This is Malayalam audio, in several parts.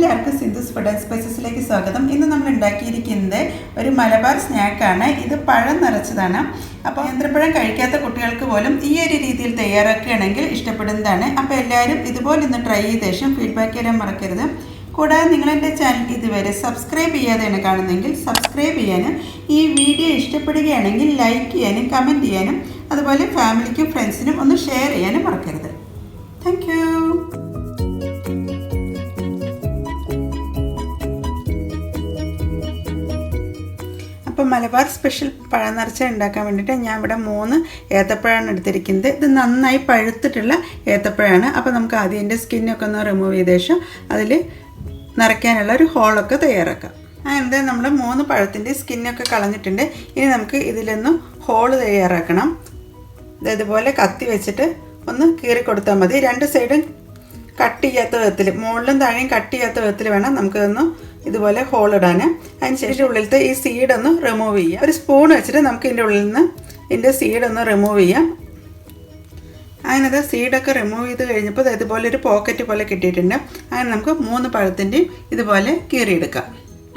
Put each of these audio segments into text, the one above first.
എല്ലാവർക്കും സിന്ധുസ് ഫുഡ് ആൻഡ് സ്പൈസസിലേക്ക് സ്വാഗതം. ഇന്ന് നമ്മൾ ഉണ്ടാക്കിയിരിക്കുന്നത് ഒരു മലബാർ സ്നാക്കാണ്. ഇത് പഴം നിറച്ചതാണ്. അപ്പോൾ നേന്ത്രപ്പഴം കഴിക്കാത്ത കുട്ടികൾക്ക് പോലും ഈ ഒരു രീതിയിൽ തയ്യാറാക്കുകയാണെങ്കിൽ ഇഷ്ടപ്പെടുന്നതാണ്. അപ്പോൾ എല്ലാവരും ഇതുപോലെ ഒന്ന് ട്രൈ ചെയ്ത ശേഷം ഫീഡ്ബാക്ക് തരാൻ മറക്കരുത്. കൂടാതെ നിങ്ങളെൻ്റെ ചാനൽ ഇതുവരെ സബ്സ്ക്രൈബ് ചെയ്യാതെയാണ് കാണുന്നതെങ്കിൽ സബ്സ്ക്രൈബ് ചെയ്യാനും ഈ വീഡിയോ ഇഷ്ടപ്പെടുകയാണെങ്കിൽ ലൈക്ക് ചെയ്യാനും കമൻറ്റ് ചെയ്യാനും അതുപോലെ ഫാമിലിക്കും ഫ്രണ്ട്സിനും ഒന്ന് ഷെയർ ചെയ്യാനും മറക്കരുത്. Thank you. അപ്പോൾ മലബാർ സ്പെഷ്യൽ പഴം നിറച്ച ഉണ്ടാക്കാൻ വേണ്ടിയിട്ട് ഞാൻ ഇവിടെ 3 ഏത്തപ്പഴമാണ് എടുത്തിരിക്കുന്നത്. ഇത് നന്നായി പഴുത്തിട്ടുള്ള ഏത്തപ്പഴമാണ്. അപ്പോൾ നമുക്ക് ആദ്യം ഇതിൻ്റെ സ്കിന്നൊക്കെ ഒന്ന് റിമൂവ് ചെയ്ത ശേഷം അതിൽ നിറയ്ക്കാനുള്ള ഒരു ഹോളൊക്കെ തയ്യാറാക്കാം. അങ്ങനെ നമ്മൾ 3 പഴത്തിൻ്റെ സ്കിന്നൊക്കെ കളഞ്ഞിട്ടുണ്ട്. ഇനി നമുക്ക് ഇതിലൊന്ന് ഹോള് തയ്യാറാക്കണം. ഇതുപോലെ കത്തി വെച്ചിട്ട് ഒന്ന് കീറി കൊടുത്താൽ മതി. 2 സൈഡും കട്ട് ചെയ്യാത്ത വിധത്തിൽ, മുകളിലും താഴെയും കട്ട് ചെയ്യാത്ത വിധത്തിൽ വേണം നമുക്കിതൊന്ന് ഇതുപോലെ ഹോൾ ഇടാൻ. അതിനുശേഷം ഉള്ളിലത്തെ ഈ സീഡൊന്ന് റിമൂവ് ചെയ്യാം. ഒരു സ്പൂൺ വെച്ചിട്ട് നമുക്ക് ഇതിൻ്റെ ഉള്ളിൽ നിന്ന് ഇതിൻ്റെ സീഡൊന്ന് റിമൂവ് ചെയ്യാം. അങ്ങനെ സീഡൊക്കെ റിമൂവ് ചെയ്ത് കഴിഞ്ഞപ്പോൾ ഇതുപോലെ ഒരു പോക്കറ്റ് പോലെ കിട്ടിയിട്ടുണ്ട്. അങ്ങനെ നമുക്ക് 3 പഴത്തിൻ്റെയും ഇതുപോലെ കീറിയെടുക്കാം.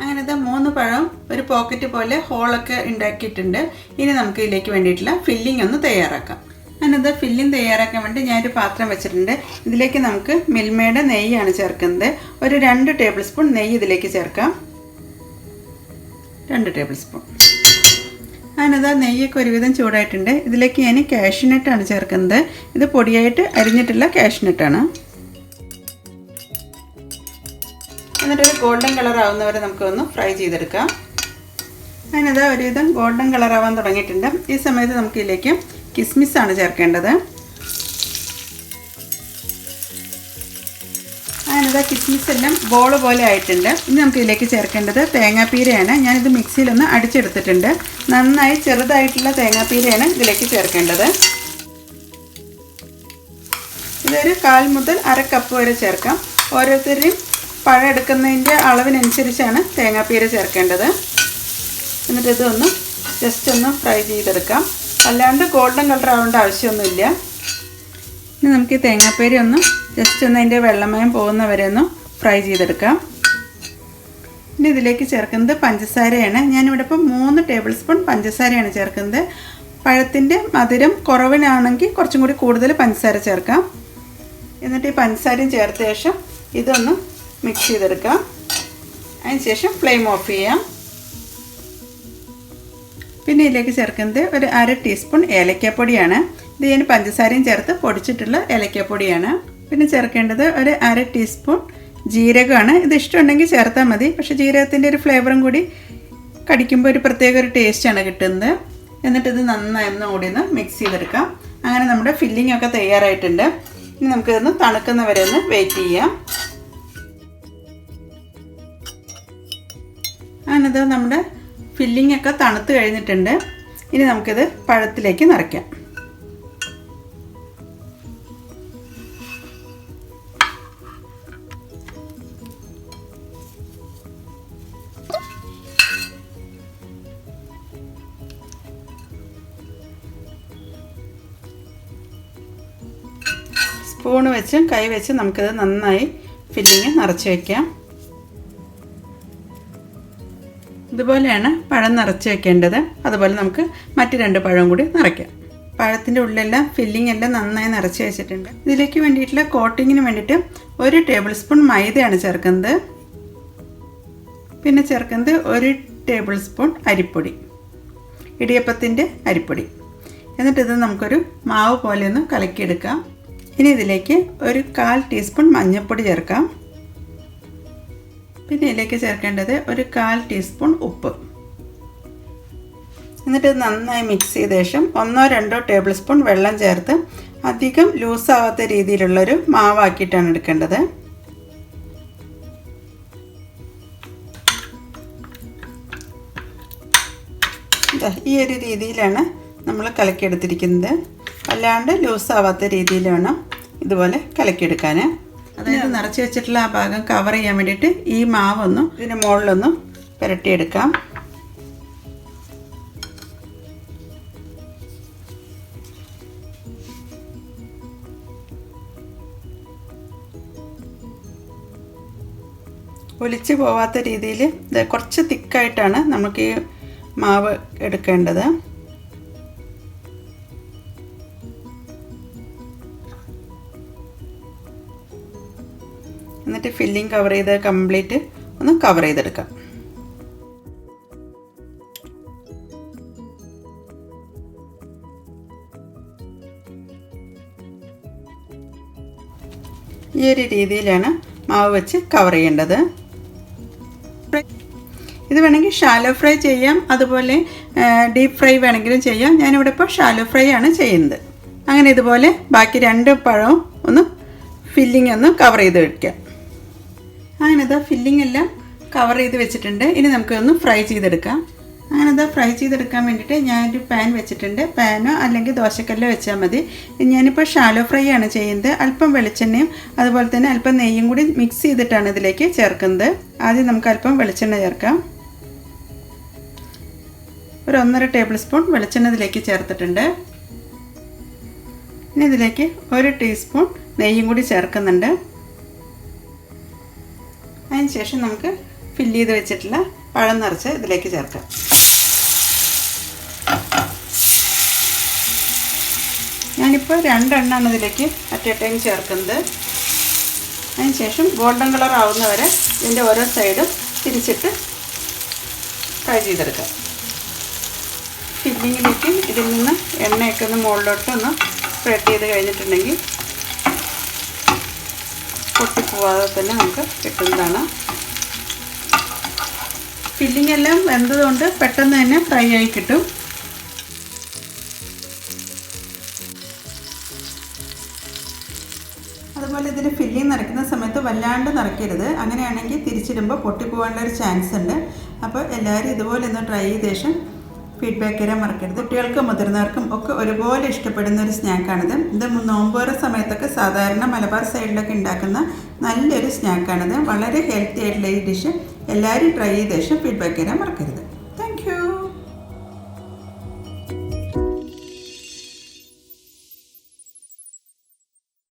അങ്ങനെ 3 പഴം ഒരു പോക്കറ്റ് പോലെ ഹോളൊക്കെ ഉണ്ടാക്കിയിട്ടുണ്ട്. ഇനി നമുക്ക് ഇതിലേക്ക് വേണ്ടിയിട്ടുള്ള ഫില്ലിംഗ് ഒന്ന് തയ്യാറാക്കാം. അങ്ങനെ ഫില്ലിംഗ് തയ്യാറാക്കാൻ വേണ്ടി ഞാനൊരു പാത്രം വെച്ചിട്ടുണ്ട്. ഇതിലേക്ക് നമുക്ക് മിൽമയുടെ നെയ്യാണ് ചേർക്കുന്നത്. ഒരു 2 ടേബിൾ സ്പൂൺ നെയ്യ് ഇതിലേക്ക് ചേർക്കാം. 2 ടേബിൾ സ്പൂൺ. അങ്ങനെ നെയ്യൊക്കെ ഒരുവിധം ചൂടായിട്ടുണ്ട്. ഇതിലേക്ക് ഞാൻ കാഷ്യൂനട്ടാണ് ചേർക്കുന്നത്. ഇത് പൊടിയായിട്ട് അരിഞ്ഞിട്ടുള്ള കാഷ്യൂനട്ടാണ്. എന്നിട്ടൊരു ഗോൾഡൻ കളർ ആവുന്നവരെ നമുക്കൊന്ന് ഫ്രൈ ചെയ്തെടുക്കാം. അങ്ങനെ ഒരുവിധം ഗോൾഡൻ കളർ ആവാൻ തുടങ്ങിയിട്ടുണ്ട്. ഈ സമയത്ത് നമുക്ക് ഇതിലേക്ക് കിസ്മിസാണ് ചേർക്കേണ്ടത്. അങ്ങനെ കിസ്മിസ് എല്ലാം ബോൾ പോലെ ആയിട്ടുണ്ട്. ഇനി നമുക്ക് ഇതിലേക്ക് ചേർക്കേണ്ടത് തേങ്ങാപ്പീരയാണ്. ഞാനിത് മിക്സിയിലൊന്ന് അടിച്ചെടുത്തിട്ടുണ്ട്. നന്നായി ചെറുതായിട്ടുള്ള തേങ്ങാപ്പീരയാണ് ഇതിലേക്ക് ചേർക്കേണ്ടത്. ഇതൊരു 1/4 മുതൽ 1/2 കപ്പ് വരെ ചേർക്കാം. ഓരോരുത്തരുടെയും പഴം എടുക്കുന്നതിൻ്റെ അളവിനനുസരിച്ചാണ് തേങ്ങാപ്പീര ചേർക്കേണ്ടത്. എന്നിട്ട് ഇതൊന്ന് ജസ്റ്റ് ഒന്ന് ഫ്രൈ ചെയ്തെടുക്കാം. അല്ലാണ്ട് ഗോൾഡൻ കളർ ആവേണ്ട ആവശ്യമൊന്നുമില്ല. ഇനി നമുക്ക് ഈ തേങ്ങാപ്പേര ഒന്ന് ജസ്റ്റ് ഒന്ന് അതിൻ്റെ വെള്ളമയം പോകുന്നവരെ ഒന്ന് ഫ്രൈ ചെയ്തെടുക്കാം. ഇനി ഇതിലേക്ക് ചേർക്കുന്നത് പഞ്ചസാരയാണ്. ഞാനിവിടെ ഇപ്പോൾ 3 ടേബിൾ സ്പൂൺ പഞ്ചസാരയാണ് ചേർക്കുന്നത്. പഴത്തിൻ്റെ മധുരം കുറവിനാണെങ്കിൽ കുറച്ചും കൂടി കൂടുതൽ പഞ്ചസാര ചേർക്കാം. എന്നിട്ട് ഈ പഞ്ചസാരയും ചേർത്ത ശേഷം ഇതൊന്ന് മിക്സ് ചെയ്തെടുക്കാം. അതിന് ശേഷം ഫ്ലെയിം ഓഫ് ചെയ്യാം. പിന്നെ ഇതിലേക്ക് ചേർക്കുന്നത് ഒരു 1/2 ടീസ്പൂൺ ഏലക്കാപ്പൊടിയാണ്. ഇത് ഞാൻ പഞ്ചസാരയും ചേർത്ത് പൊടിച്ചിട്ടുള്ള ഏലക്കാപ്പൊടിയാണ്. പിന്നെ ചേർക്കേണ്ടത് ഒരു 1/2 ടീസ്പൂൺ ജീരകമാണ്. ഇത് ഇഷ്ടമുണ്ടെങ്കിൽ ചേർത്താൽ മതി. പക്ഷേ ജീരകത്തിൻ്റെ ഒരു ഫ്ലേവറും കൂടി കടിക്കുമ്പോൾ ഒരു പ്രത്യേക ഒരു ടേസ്റ്റാണ് കിട്ടുന്നത്. എന്നിട്ടിത് നന്നായി ഒന്ന് കൂടി ഒന്ന് മിക്സ് ചെയ്തെടുക്കാം. അങ്ങനെ നമ്മുടെ ഫില്ലിംഗ് ഒക്കെ തയ്യാറായിട്ടുണ്ട്. ഇനി നമുക്കിതൊന്ന് തണുക്കുന്നവരെ ഒന്ന് വെയിറ്റ് ചെയ്യാം. അങ്ങനെത് നമ്മുടെ ഫില്ലിംഗ് ഒക്കെ തണുത്ത് കഴിഞ്ഞിട്ടുണ്ട്. ഇനി നമുക്കിത് പഴത്തിലേക്ക് നിറയ്ക്കാം. സ്പൂണ് വെച്ചും കൈ വെച്ചും നമുക്കിത് നന്നായി ഫില്ലിങ് നിറച്ച് വയ്ക്കാം. ഇതുപോലെയാണ് പഴം നിറച്ച് വെക്കേണ്ടത്. അതുപോലെ നമുക്ക് മറ്റ് 2 പഴം കൂടി നിറയ്ക്കാം. പഴത്തിൻ്റെ ഉള്ളിലെല്ലാം ഫില്ലിംഗ് എല്ലാം നന്നായി നിറച്ച് വെച്ചിട്ടുണ്ട്. ഇതിലേക്ക് വേണ്ടിയിട്ടുള്ള കോട്ടിങ്ങിന് വേണ്ടിയിട്ട് 1 ടേബിൾ സ്പൂൺ മൈദയാണ് ചേർക്കുന്നത്. പിന്നെ ചേർക്കുന്നത് 1 ടേബിൾ സ്പൂൺ അരിപ്പൊടി, ഇടിയപ്പത്തിൻ്റെ അരിപ്പൊടി. എന്നിട്ടിത് നമുക്കൊരു മാവ് പോലെ ഒന്ന് കലക്കിയെടുക്കാം. ഇനി ഇതിലേക്ക് ഒരു 1/4 ടീസ്പൂൺ മഞ്ഞൾപ്പൊടി ചേർക്കാം. പിന്നെ ഇതിലേക്ക് ചേർക്കേണ്ടത് ഒരു 1/4 ടീസ്പൂൺ ഉപ്പ്. എന്നിട്ട് നന്നായി മിക്സ് ചെയ്ത ശേഷം 1-2 ടേബിൾ സ്പൂൺ വെള്ളം ചേർത്ത് അധികം ലൂസാവാത്ത രീതിയിലുള്ളൊരു മാവാക്കിയിട്ടാണ് എടുക്കേണ്ടത്. ഈ ഒരു രീതിയിലാണ് നമ്മൾ കലക്കിയെടുത്തിരിക്കുന്നത്. അല്ലാണ്ട് ലൂസാവാത്ത രീതിയിൽ വേണം ഇതുപോലെ കലക്കിയെടുക്കാൻ. അതായത് നിറച്ച് വെച്ചിട്ടുള്ള ആ ഭാഗം കവർ ചെയ്യാൻ വേണ്ടിയിട്ട് ഈ മാവൊന്ന് ഇതിൻ്റെ മുകളിലൊന്ന് പുരട്ടിയെടുക്കാം. ഒലിച്ച് പോവാത്ത രീതിയിൽ കുറച്ച് തിക്കായിട്ടാണ് നമുക്ക് ഈ മാവ് എടുക്കേണ്ടത്. എന്നിട്ട് ഫില്ലിംഗ് കവർ ചെയ്ത് കംപ്ലീറ്റ് ഒന്ന് കവർ ചെയ്തെടുക്കാം. ഈ ഒരു രീതിയിലാണ് മാവ് വെച്ച് കവർ ചെയ്യേണ്ടത്. ഇത് വേണമെങ്കിൽ ഷാലോ ഫ്രൈ ചെയ്യാം, അതുപോലെ ഡീപ്പ് ഫ്രൈ വേണമെങ്കിലും ചെയ്യാം. ഞാനിവിടെ ഇപ്പോൾ ഷാലോ ഫ്രൈ ആണ് ചെയ്യുന്നത്. അങ്ങനെ ഇതുപോലെ ബാക്കി 2 പഴവും ഒന്ന് ഫില്ലിംഗ് ഒന്ന് കവർ ചെയ്ത് വയ്ക്കാം. അങ്ങനെ ഇതാ ഫില്ലിംഗ് എല്ലാം കവർ ചെയ്ത് വെച്ചിട്ടുണ്ട്. ഇനി നമുക്കൊന്ന് ഫ്രൈ ചെയ്തെടുക്കാം. അങ്ങനെ ഇതാ ഫ്രൈ ചെയ്തെടുക്കാൻ വേണ്ടിയിട്ട് ഞാനൊരു പാൻ വെച്ചിട്ടുണ്ട്. പാനോ അല്ലെങ്കിൽ ദോശക്കല്ലോ വെച്ചാൽ മതി. ഞാനിപ്പോൾ ഷാലോ ഫ്രൈ ആണ് ചെയ്യുന്നത്. അല്പം വെളിച്ചെണ്ണയും അതുപോലെ തന്നെ അല്പം നെയ്യും കൂടി മിക്സ് ചെയ്തിട്ടാണ് ഇതിലേക്ക് ചേർക്കുന്നത്. ആദ്യം നമുക്ക് അല്പം വെളിച്ചെണ്ണ ചേർക്കാം. ഒരു 1.5 ടേബിൾ സ്പൂൺ വെളിച്ചെണ്ണ ഇതിലേക്ക് ചേർത്തിട്ടുണ്ട്. ഇനി ഇതിലേക്ക് 1 ടീസ്പൂൺ നെയ്യും കൂടി ചേർക്കുന്നുണ്ട്. അതിന് ശേഷം നമുക്ക് ഫില്ല് ചെയ്ത് വെച്ചിട്ടുള്ള പഴം നിറച്ച് ഇതിലേക്ക് ചേർക്കാം. ഞാനിപ്പോൾ 2 എണ്ണമാണ് ഇതിലേക്ക് അറ്റ് എ ടൈം ചേർക്കുന്നത്. അതിന് ശേഷം ഗോൾഡൻ കളർ ആവുന്നവരെ ഇതിൻ്റെ ഓരോ സൈഡും തിരിച്ചിട്ട് ഫ്രൈ ചെയ്തെടുക്കാം. ഫില്ലിങ്ങിലേക്ക് ഇതിൽ നിന്ന് എണ്ണയൊക്കെ ഒന്ന് മുകളിലോട്ട് ഒന്ന് സ്പ്രെഡ് ചെയ്ത് കഴിഞ്ഞിട്ടുണ്ടെങ്കിൽ പൊട്ടിപ്പോവാതെ തന്നെ നമുക്ക് കിട്ടുന്നതാണ്. ഫില്ലിംഗ് എല്ലാം വെന്തതുകൊണ്ട് പെട്ടെന്ന് തന്നെ ഫ്രൈ ആയി കിട്ടും. അതുപോലെ ഇതിൽ ഫില്ലിംഗ് നിറയ്ക്കുന്ന സമയത്ത് വല്ലാണ്ട് നിറയ്ക്കരുത്. അങ്ങനെയാണെങ്കിൽ തിരിച്ചിടുമ്പോൾ പൊട്ടിപ്പോകാനുള്ള ഒരു ചാൻസ് ഉണ്ട്. അപ്പോൾ എല്ലാവരും ഇതുപോലെ ഒന്ന് ട്രൈ ചെയ്ത ശേഷം ഫീഡ്ബാക്ക് തരാൻ മറക്കരുത്. കുട്ടികൾക്കും മുതിർന്നവർക്കും ഒക്കെ ഒരുപോലെ ഇഷ്ടപ്പെടുന്ന ഒരു സ്നാക്കാണിത്. ഇത് നോമ്പുറ സമയത്തൊക്കെ സാധാരണ മലബാർ സൈഡിലൊക്കെ ഉണ്ടാക്കുന്ന നല്ലൊരു സ്നാക്കാണിത്. വളരെ ഹെൽത്തി ആയിട്ടുള്ള ഈ ഡിഷ് എല്ലാവരും ട്രൈ ചെയ്ത ശേഷം ഫീഡ്ബാക്ക് തരാൻ മറക്കരുത്.